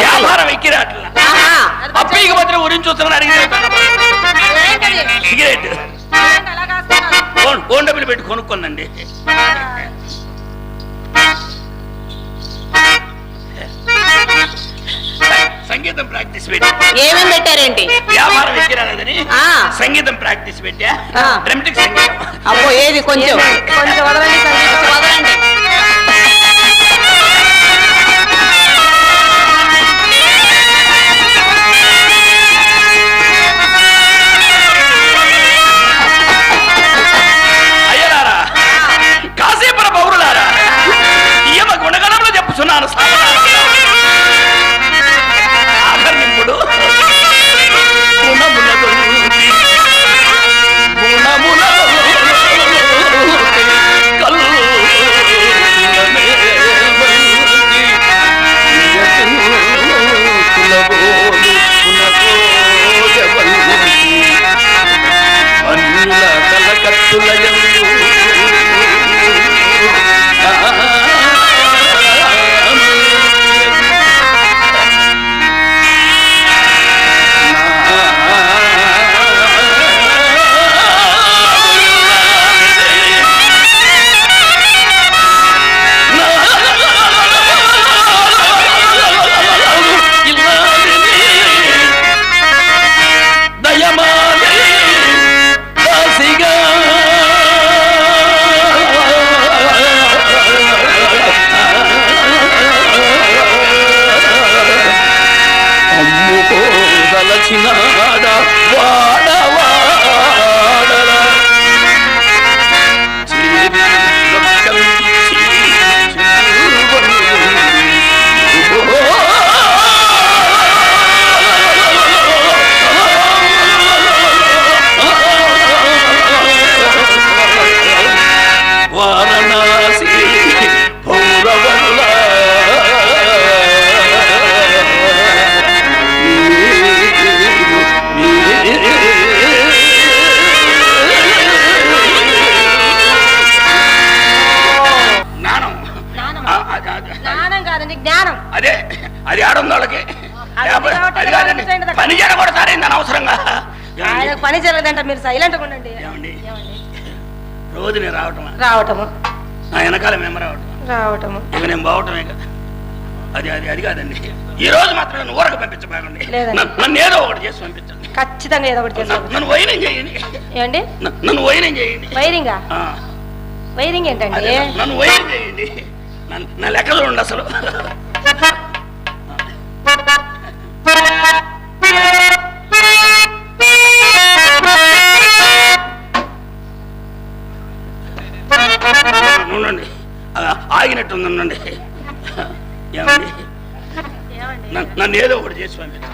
వ్యాపారం ఎక్కిరాట్ల అప్పీకి మాత్రం గురించి చూస్తున్నా సిగరెట్ ఫోన్ డబ్బులు పెట్టి కొనుక్కుందండి. సంగీతం ప్రాక్టీస్ పెట్టి ఏమేమి పెట్టారేంటి? వ్యాపారం ఎక్కిరాలేదని సంగీతం ప్రాక్టీస్ పెట్టా. డ్రమటిక్ సంగీతం. అబ్బో ఏది కొంచెం కొంచెం వదలండి, వదలండి. అయ్యలారా, కాశీపుర పౌరులారా, ఈయమ గుణగణంలో చెప్పుచున్నాను. ఆకర్ణింపుడు అది ఆడుంది వాళ్ళకి. పని చేయకూడదు అనవసరంగా. పని జరగదంట, మీరు సైలెంట్ గా ఉండండి. రోజు నేను రావటము నా వెనకాల మేము రావటము ఇక నేను బావటమే కదా. అది కాదండి, ఈ రోజు మాత్రం నన్ను ఊరకు పంపించబాకండి. నన్ను ఏదో ఒకటి చేసి పంపించండి. ఖచ్చితంగా ఏదో ఒకటి చేసి. నన్ను వైరింగ్ చేయండి. ఏమండి? నన్ను వైరింగ్ చేయండి. వైరింగా? వైరింగ్ ఏంటండి? నన్ను వైరింగ్ చేయండి. నా లెక్కలు ఉండి అసలు. ఉండండి, ఆగినట్టుందండి. ఏమండి, నన్ను ఏదో ఒకటి చేసి పంపించండి.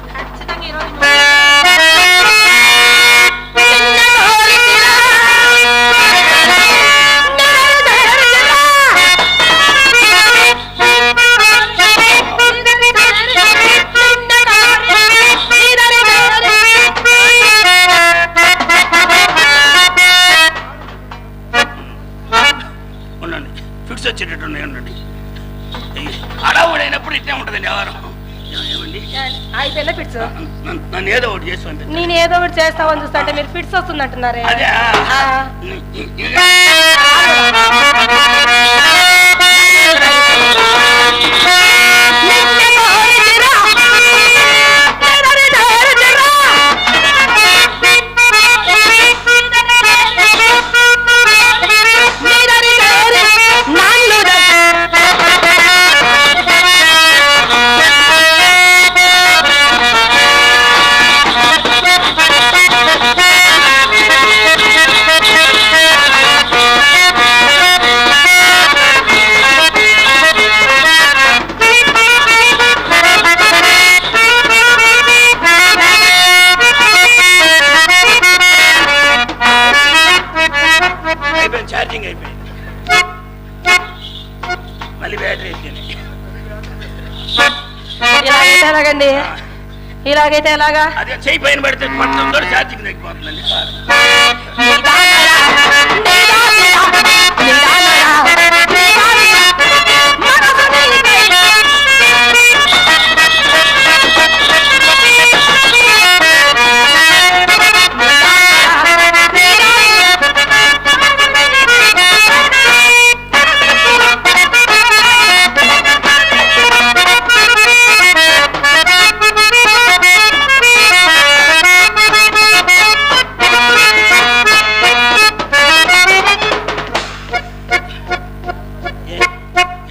ఫిట్స్ వచ్చేటట్టు ఉండండి. అడవుడైనప్పుడు ఇట్టే ఉంటదండి వ్యవహారం. నన్ను ఏదో ఒకటి చేసి పంపించండి. నేను ఏదో ఒకటి చేస్తామని చూస్తా అంటే మీరు ఫిట్స్ వస్తుందంటున్నారే. అదే ఛార్జింగ్ అయిపోయింది. మళ్ళీ బ్యాటరీ అయిపోయింది. ఎలాగండి? ఇలాగైతే ఎలాగా? అదే చెయ్యి పైన పడితే పట్టడంతో ఛార్జింగ్ తగ్గిపోతుందండి.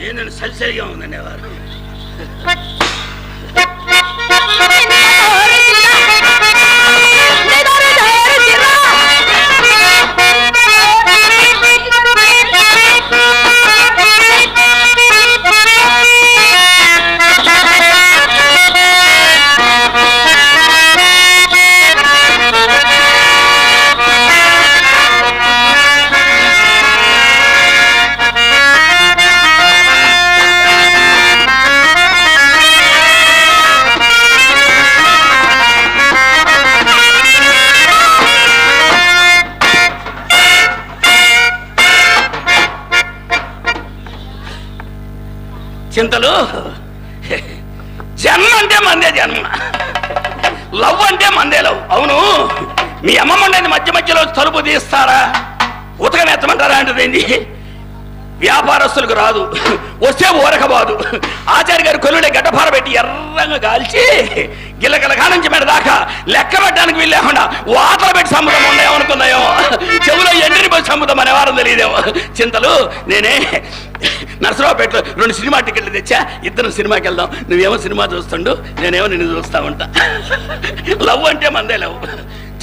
ఏంటంటే సరిసరిగా ఉందండి వారు. చింతలు జన్మ అంటే మందే జన్మ, లవ్ అంటే మందే లవ్. అవును, మీ అమ్మమ్మ ఉండేది మధ్య మధ్యలో తలుపు తీస్తారా, ఉతకనెత్తమంటారా అంటదేంటి? వ్యాపారస్తులకు రాదు, వస్తే ఊరకబాదు. ఆచార్య గారు కొల్లుడే గడ్డపార పెట్టి ఎర్రంగా కాల్చి గిల్లగిలగా నుంచి మీద దాకా లెక్క పెట్టడానికి వీళ్ళేకుండా వాతలు పెట్టి సమ్ముతం ఉండేమనుకున్నాయో, చెవులో ఎండిని పోయి సమ్ముతం అనే వారం తెలియదేమో. చింతలు నేనే నరసరావుపేటలో 2 సినిమా టికెట్లు తెచ్చా, ఇద్దరు సినిమాకి వెళ్దాం. నువ్వేమో సినిమా చూస్తుండు, నేనేమో నిన్ను చూస్తా ఉంటా. లవ్ అంటే మందే లవ్,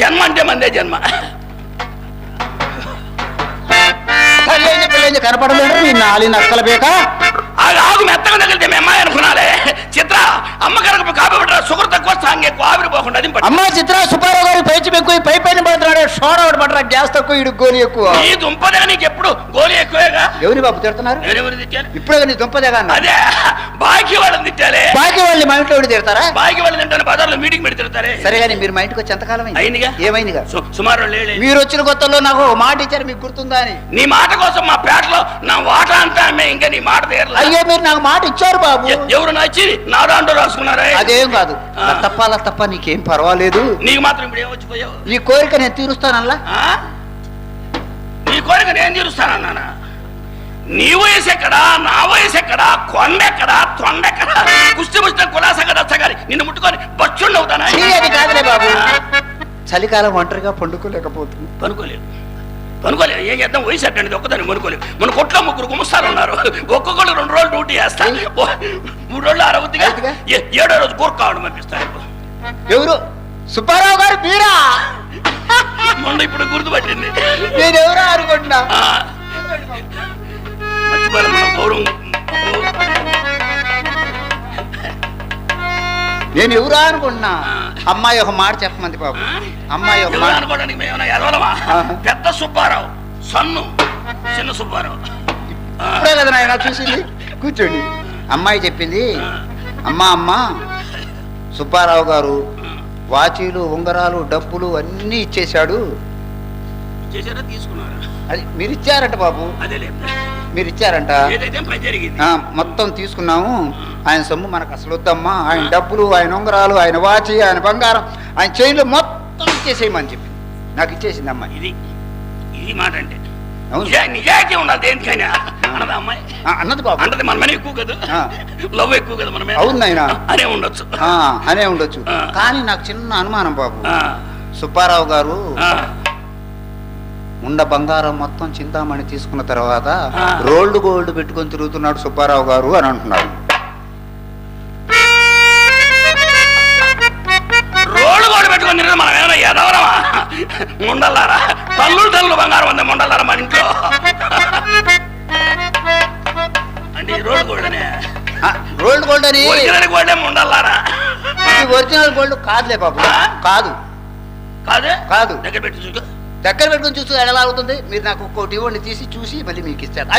జన్మ అంటే మందే జన్మ. కనపడలేదు నీ నాలి నక్కల బేక. ఆగు మెత్తగా తగిలితే మీ అమ్మాయి అనుకున్నాలే. చిత్ర అమ్మ కనుక కాపీ పెట్టరా, షుగర్ తక్కువ సాంగ్ ఎక్కువ, ఆవిరిపోకుండా అది అమ్మ చిత్ర సుబ్బారావు గారు పైచి ఎక్కువ పై పైన పడుతున్నాడు, సోడా ఒకటి పడరా, గ్యాస్ తక్కువ, ఇడు గోలి ఎక్కువ. ఈ దుంపదే నీకు ఎప్పుడు గోలి ఎక్కువేగా. ఎవరిని బాబు తిడుతున్నారు? నేనెవరు తిట్టాను? ఇప్పుడే నీ దుంపదేగా అన్నా. అదే బాకీ వాళ్ళని తిట్టాలే. బాకీ వాళ్ళని మా ఇంట్లో ఎవరు తిడతారా? బాకీ వాళ్ళని తింటాను, బజార్లో మీటింగ్ పెట్టి తిడతారే. సరే కానీ మీరు మా ఇంటికి వచ్చి ఎంతకాలం అయిందిగా? ఏమైందిగా? సుమారు మీరు వచ్చిన కొత్తలో నాకు మాట ఇచ్చారు, మీకు గుర్తుందా అని. నీ మాట కోసం మా పేటలో నా వాటా అంతా ఇంకా నీ మాట తీరలా. అయ్యో మీరు నాకు మాట ఇచ్చారు బాబు. ఎవరు నచ్చి నా దాంట్లో రాసుకున్నారా? అదేం కాదు, తప్పాలా తప్ప నీకేం పర్వాలేదు. నీకు మాత్రం ఇప్పుడు ఏమొచ్చిపోయావు? నీ కోరిక నేను తీరుస్తానల్లా. నీ కోరిక నేను తీరుస్తానన్నానా? నీ వయసు ఎక్కడా, నా వయసు ఎక్కడా, కొండెక్కడా, తొండెక్కడా, కుస్తీ ముష్టి కులాసగా దచ్చగాలి నిన్ను ముట్టుకొని బచ్చుండి అవుతానా? అది కాదులే బాబు, చలికాలం ఒంటరిగా పండుకోలేకపోతుంది. పనుకోలేదు ఏం చేద్దాం, వయసు అట్టండి ఒక్కదాన్ని పనుకోలేదు. మన కొట్లో 3 గుమస్తాలు ఉన్నారు, ఒక్కొక్కరు 2 రోజులు డ్యూటీ చేస్తా, 3 రోజులు అరవద్దిగా 7వ రోజు కూరకు కావడం పంపిస్తారు. ఎవరు? సుబ్బారావు గారు మీరా? మొన్న ఇప్పుడు గుర్తుపట్టింది. నేను ఎవరో అనుకుంటున్నా. మర్చిపోయాను మన గౌరవం. నేను ఎవరా అనుకుంటున్నా. అమ్మాయి ఒక మాట చెప్పమంది బాబు. అమ్మాయి ఒక మాట అనుకోవడానికి మేమన్నా ఎదవలమా? పెద్ద సుబ్బారావు, సన్ను చిన్న సుబ్బారావు. ఇప్పుడే కదా నాయన చూసింది, కూర్చోండి. అమ్మాయి చెప్పింది, అమ్మా సుబ్బారావు గారు వాచీలు, ఉంగరాలు, డబ్బులు అన్నీ ఇచ్చేశాడు. తీసుకున్నారా? అది మీరు ఇచ్చారంట బాబు, మీరు ఇచ్చారంట. మొత్తం తీసుకున్నాము. ఆయన సొమ్ము మనకు అసలు వద్దమ్మా, ఆయన డబ్బులు, ఆయన ఉంగరాలు, ఆయన వాచి, ఆయన బంగారం, ఆయన చైన్లు మొత్తం ఇచ్చేసేయమని చెప్పి నాకు ఇచ్చేసింది అమ్మాయి. ఇది మాట అంటే నిజాయితీ ఉండాలి దేనికైనా అన్నది అమ్మాయి. అన్నది బాబు. అంటే మనమే ఎక్కువ కదా, లవ్ ఎక్కువ కదా మనమే. అవును నాయన, అనే ఉండొచ్చు. కానీ నాకు చిన్న అనుమానం బాబు. సుబ్బారావు గారు ఉండ బంగారం మొత్తం చింతామణి తీసుకున్న తర్వాత రోల్డ్ గోల్డ్ పెట్టుకొని తిరుగుతున్నాడు సుబ్బారావు గారు అని అంటున్నాడు. రోల్డ్ గోల్డ్ పెట్టుకొని మనం ఏమైనా ఎదవరమా? ముండల్లారా, తల్లు బంగారం ఉంది ముండల్లారా మన ఇంట్లో. అంటే రోల్డ్ గోల్డ్ అనే రోల్డ్ గోల్డ్ అని ఒరిజినల్ గోల్డ్ ముండల్లారా. ఒరిజినల్ గోల్డ్ కాదులే బాబు. కాదు దగ్గర పెట్టి చూసుకో. దగ్గర పెట్టుకుని చూస్తూ ఎలా అవుతుంది? మీరు నాకు ఒక్కోటి ఇవ్వండి, తీసి చూసి మళ్ళీ మీకు ఇచ్చేస్తా.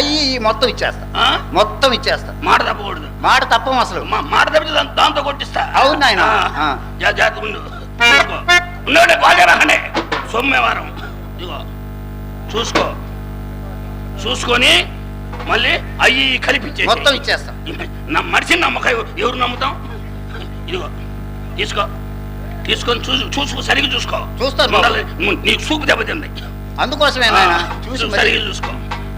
మొత్తం ఇచ్చేస్తా. మాట తప్పకూడదు. మాట తప్పం అసలు. మాట తప్పితే దాంతో కొట్టిస్తా. అవును నాయన. రాకండి సోమవారం ఇదిగో చూసుకొని మళ్ళీ అయ్యి కలిపి మొత్తం ఇచ్చేస్తా. మనిషిని నమ్మకం ఎవరు నమ్ముతాం? ఇదిగో తీసుకొని చూసుకో, సరిగ్గా చూసుకో. చూస్తాను, నీకు చూపు దెబ్బతింది, అందుకోసమే సరిగ్గా చూసుకో.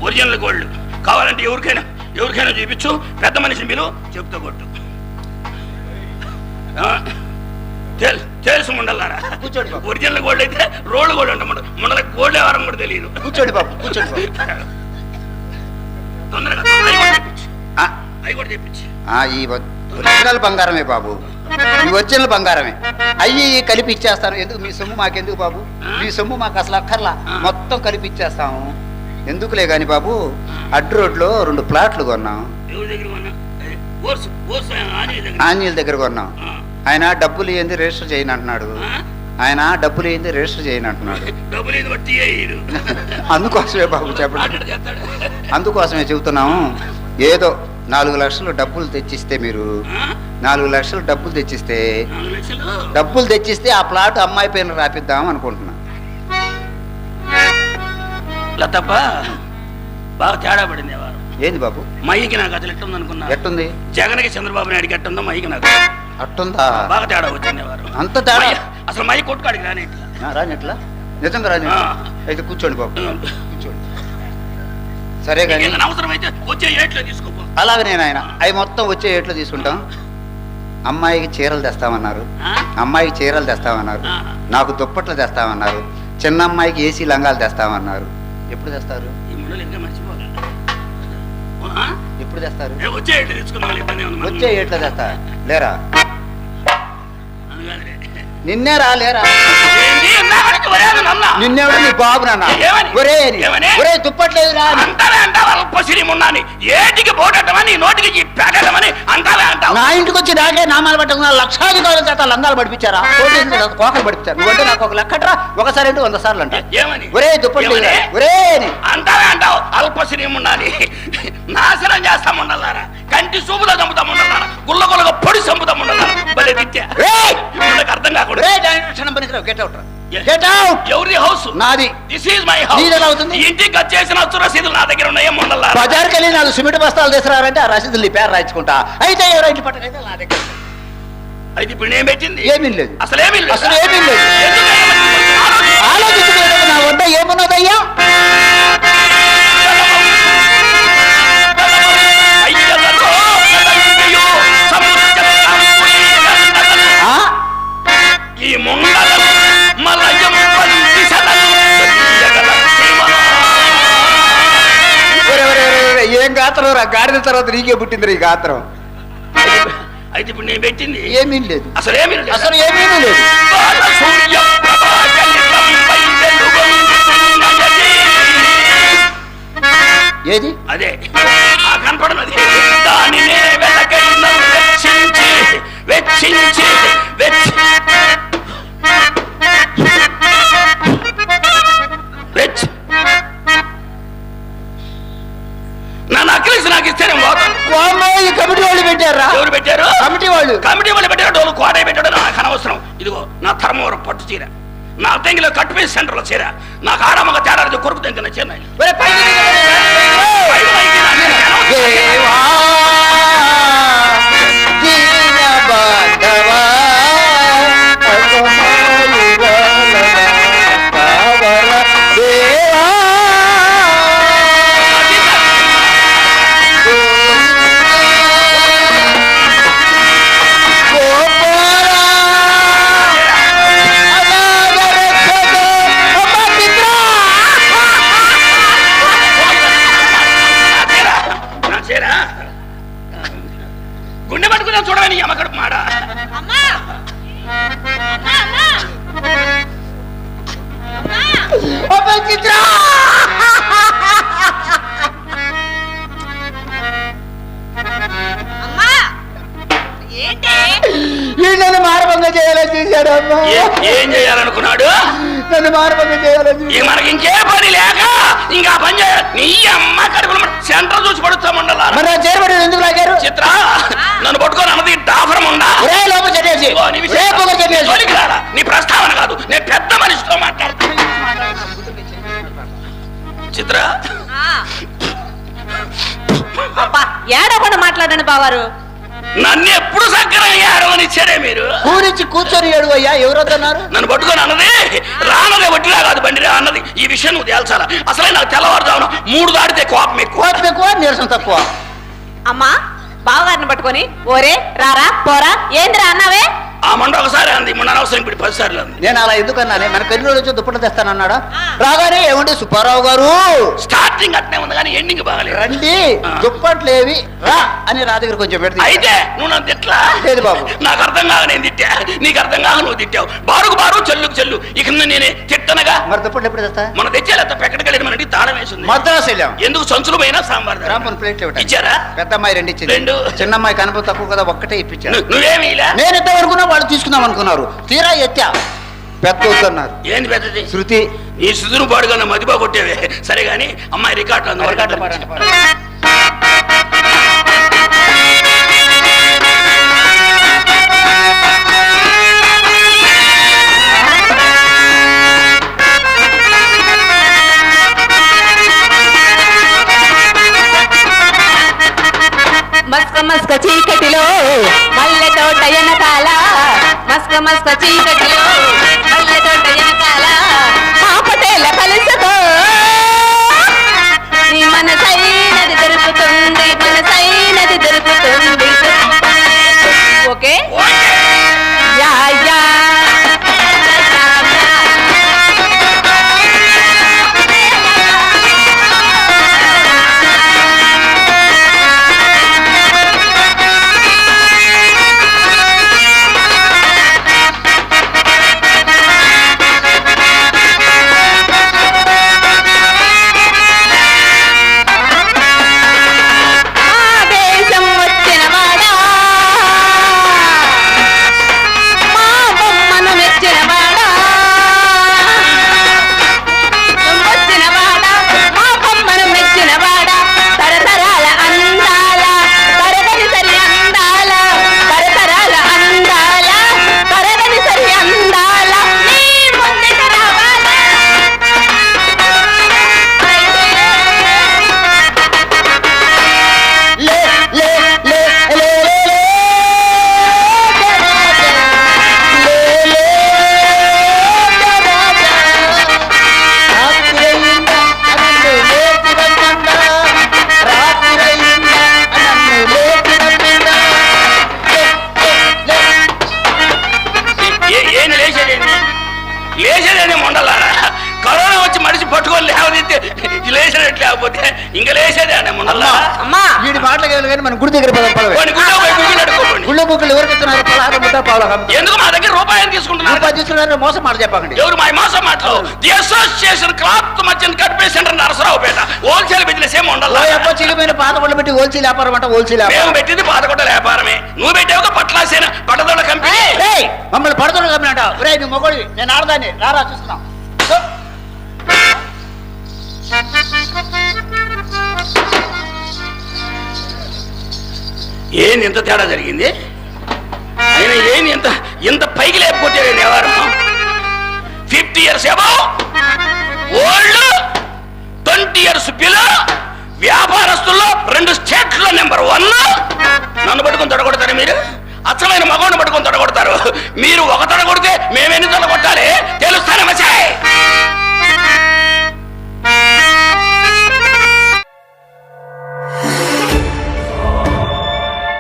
ఒరిజినల్ గోల్డ్ కావాలంటే ఎవరికైనా చూపించు, పెద్ద మనిషిని మీరు చెప్తా కొట్టు. తెలుసు ముండలారా, కూర్చోండి. ఒరిజినల్ గోల్డ్ అయితే రోల్డ్ గోల్డ్ అంట, ముండలకి గోల్డ్ ఎవరం కూడా తెలియదు. కూర్చోండి బాబు, కూర్చోండి. తొందరగా కూడా తెప్పించి. ఈ ఒరిజినల్ బంగారమే బాబు, ఈ ఒరిజినల్ బంగారమే. అయ్యి కలిపి ఇచ్చేస్తాను. ఎందుకు మీ సొమ్ము మాకెందుకు బాబు, మీ సొమ్ము మాకు అసలు అక్కర్లా, మొత్తం కలిపి ఇచ్చేస్తాము. ఎందుకులే గాని బాబు, అడ్డు రోడ్లో 2 ప్లాట్లు కొన్నాం. ఎవరి దగ్గర కొన్నా? ఆంజనేయుల దగ్గర కొన్నాం. ఆయన డబ్బులు ఏంది రిజిస్టర్ చేయను అంటున్నాడు. ఆయన డబ్బులు ఏంది రిజిస్టర్ చేయను అంటున్నాడు. అందుకోసమే బాబు చెప్పండి, అందుకోసమే చెబుతున్నాము. ఏదో 4 లక్షలు డబ్బులు తెచ్చిస్తే, మీరు 4 లక్షలు డబ్బులు తెచ్చిస్తే ఆ ప్లాట్ అమ్మాయి పైన రాపిద్దాం అనుకుంటున్నా. లతప్ప బాగా తేడా పడింది వారు. ఏంది బాబు? మైకి నాకు అసలు ఎట్టుంది అనుకున్నా? ఎట్టుంది? జగన్కి చంద్రబాబు నాయుడుకి ఎట్టుందో మైకి నాకు అట్టుందా? బాగా తేడా వచ్చింది వారు. అంత తేడా? అసలు మై కొట్టుకాడికి రాని రానిట్లా? నిజంగా రాని? అయితే కూర్చోండి బాబు, కూర్చోండి. సరే కానీ అవసరం అయితే వచ్చే ఏట్లో తీసుకో. అలాగే నేను ఆయన అవి మొత్తం వచ్చే ఏట్లో తీసుకుంటాం. అమ్మాయికి చీరలు తెస్తామన్నారు, అమ్మాయికి చీరలు తెస్తామన్నారు, నాకు దుప్పట్లు తెస్తామన్నారు, చిన్న అమ్మాయికి ఏసీ లంగాలు తెస్తామన్నారు. ఎప్పుడు తెస్తారు? ఎప్పుడు తెస్తారు? వచ్చే ఏట్లో తెస్తా. లేరా? నిన్నే రాలేరా? నిన్నెవడు నీ బాబు నాన్న? ఒరే దుప్పట్లేదు రా అల్పశ్రీమున్నాని ఏటికి పోటమని నోటికి పెట్టమని అంటావే అంటావు. నా ఇంటికి వచ్చి నాకే నామాలు పట్టుకున్నా లక్షాధికారుల చేత లంగాలు పడిపించారా? కోకలు పడిపించారు. నువ్వంటే నాకు ఒక లెక్కట్రా, ఒకసారి అంటే 100 సార్లు అంట. ఒరే దుప్పట్లేదు ఒరే అంటావే అంటావు. అల్పశ్రీమున్నాని నాశనం చేస్తాముండాలారా, కంటి సూపులో చంపుతాముండాలారా, గుల్లగుల్లగా పొడి చంపుతాముండాలారా. భలే తిట్టా అర్థం కాకుండా. ఎవరి హౌస్? నాది. This is my house. ఇంటికి వచ్చేసిన రసీదులు నా దగ్గర ఉన్నాయి. బజార్కి వెళ్ళి 4 సిమెంట్ బస్తాలు తీసుకురారంటే ఆ రసీదులు పేరు రాయించుకుంటా. అయితే ఎవరో ఇంటి పట్టకైతే నా దగ్గర. అయితే ఇప్పుడు ఏం పెట్టింది? ఏమీ లేదు, అసలు ఏమీ లేదు. ఆలోచించలేదు. నా వద్ద ఏమున్నదయ్యా? ఈ ముండలం మలయం ఏం గాత్రం రా? గాడిద తర్వాత నీకే పుట్టింది ఈ గాత్రం. అయితే ఇప్పుడు నేను పెట్టింది ఏమీ లేదు. అసలు ఏమీ లేదు. అసలు ఏమీ లేదు. ఏది? అదే కనపడనది. దానినే వెలకైన వెచ్చించి వెచ్చించి నా నక్లీస్ నాకు ఇస్తే నేను పోతాను. కమిటీ వాళ్ళు పెట్టారా? ఎవరు పెట్టారు? కమిటీ వాళ్ళు పెట్టారు. డోలు కోటయ్య పెట్టాడు. నాకు అనవసరం. ఇదిగో నా ధర్మవరం పట్టు చీర, నా తెంగిలో కట్ పీస్ సెంటర్ లో చీర, నాకు ఆరామగా తేడా కొరుకు తెంగిన చీర. గుండె పట్టుకున్నా చూడని అమ్మకడుపు మాడ. నన్ను మారభంగం చేయాలని చూశాడు. ఏం చేయాలనుకున్నాడు? నన్ను మారభంగం చేయాలని. మనకి ఇంకే పని లేక ఇంకా పని చేయాలి. నీ అమ్మ కడుపులు సెంటర్ చూసి పడుతామండాలి. ఎందుకు లాగారు? చిత్ర నన్ను పట్టుకొని అన్నది డాఫరం ఉండా. నీ ప్రస్తావన కాదు, నేను పెద్ద మనిషితో మాట్లాడతాను. చిత్ర ఏడకుండా మాట్లాడండి బావారు. నన్ను ఎప్పుడు సక్కరయ్యారు అని ఇచ్చారే మీరు. కూరించి కూర్చొని ఏడు అయ్యా. ఎవరొద్దన్నారు? నన్ను పట్టుకొని అన్నది రానదే వడ్డీలా కాదు బండిరా అన్నది. ఈ విషయం నువ్వు తేల్చాలా. అసలే నాకు తెల్లవారుజామున 3 దాటితే కోపం ఎక్కువ, నీరసం తక్కువ. అమ్మా బావగారిని పట్టుకొని ఓరే రారా పోరా ఏంద్రా అన్నావే? ఆ మొండ ఒకసారి అంది, మొన్న అనవసరం ఇప్పుడు 10 సార్లు అంది. నేను అలా ఎందుకన్నానే మనకు ఎన్ని రోజులు వచ్చి దుప్పట్లు తెస్తానన్నాడా? రాగానే ఏమండి సుబ్బారావు గారు, స్టార్టింగ్ అట్నే ఉంది కానీ ఎండింగ్ బాగాలేదు. రండి దుప్పట్లేవి రా అని నా దగ్గర కొంచెం పెడితే. అయితే నువ్వు నన్ను తిట్లా? లేదు బాబు. నాకు అర్థం కాక నేను తిట్టా, నీకు అర్థం కాక నువ్వు తిట్టావు. బారుకు బారు చెల్లుకు చెల్లు, ఇక నేనే తిట్టనగా. మరి దుప్పట్లు ఎప్పుడు తెస్తా? మన తెచ్చేలా ఎక్కడికి వెళ్ళి మన తాళం వేసింది. మద్రాసు వెళ్ళాం. ఎందుకు సంచులు పోయినా సాంబార్ రామన్ ప్లేట్లు ఇచ్చారా? పెద్ద అమ్మాయి 2 ఇచ్చింది. 2. చిన్న అమ్మాయి కనుక తక్కువ కదా, ఒక్కటే ఇప్పించాను. నువ్వేమి ఇలా? నేను ఎంతవరకున్నా వాళ్ళు తీసుకుందాం అనుకున్నారు. తీరా ఎత్తా పెద్ద వద్దన్నారు. ఏంది పెద్దది? శృతి. ఈ సుదురు పాడుగా మదిబా కొట్టేవే. సరే గాని అమ్మాయి రికార్డు మస్క మస్క చీకటిలో మల్లె తోట ఎనకాల, మస్క మస్క చీకటిలో మల్లె తోట ఎనకాల మా పటేల కలుసుకో, నీ మనసైనది దొరుకుతుంది, మనసైనది దొరుకుతుంది. ఓకే యా యా లేచేదేనే మొండలారా. కరోనా వచ్చి మనిషి పట్టుకొని లేవదైతే లేచేటట్టు, లేకపోతే ఇంకా లేచేదే అనే మొండలా. అమ్మా వీడి మాటలు కానీ మన గుడి దగ్గర గుళ్ళో కుక్కలు ఎవరికి ఇస్తున్నారు? 16 ముద్ద పావులు. ఎందుకు మా దగ్గర రూపాయలు తీసుకుంటున్నారు? మోసం మాట చెప్పండి. ఎవరు మా మోసం మాటలు? ది అసోసియేషన్ క్లాత్ మర్చెంట్ కట్పే సెంటర్ నరసరావుపేట హోల్సేల్ బిజినెస్ ఏమి ఉండాలి? చిలిపోయిన పాత కొళ్ళు పెట్టి హోల్సేల్ వ్యాపారం అంట. హోల్సేల్ మేము పెట్టింది పాతకొట్ట వ్యాపారమే. నువ్వు పెట్టావు పట్లాసేన పట్టదొడ కంపెనీ. మమ్మల్ని పడతోడు కంపెనీ అంట. నువ్వు మొగోడి, నేను ఆడదాన్ని. రారా చూస్తున్నాం. ఏం ఇంత తేడా జరిగింది? అయినా ఏం ఇంత పైకి లేకపోతే వ్యవహారం? 50 years above old, 20 years below వ్యాపారస్తుల్లో 2 స్టేట్లలో నెంబర్ 1. నన్ను పట్టుకొని తొడగొడతారు మీరు? అచ్చమైన మగవాడిని పట్టుకొని తొడగొడతారు మీరు. ఒక తొడగొడితే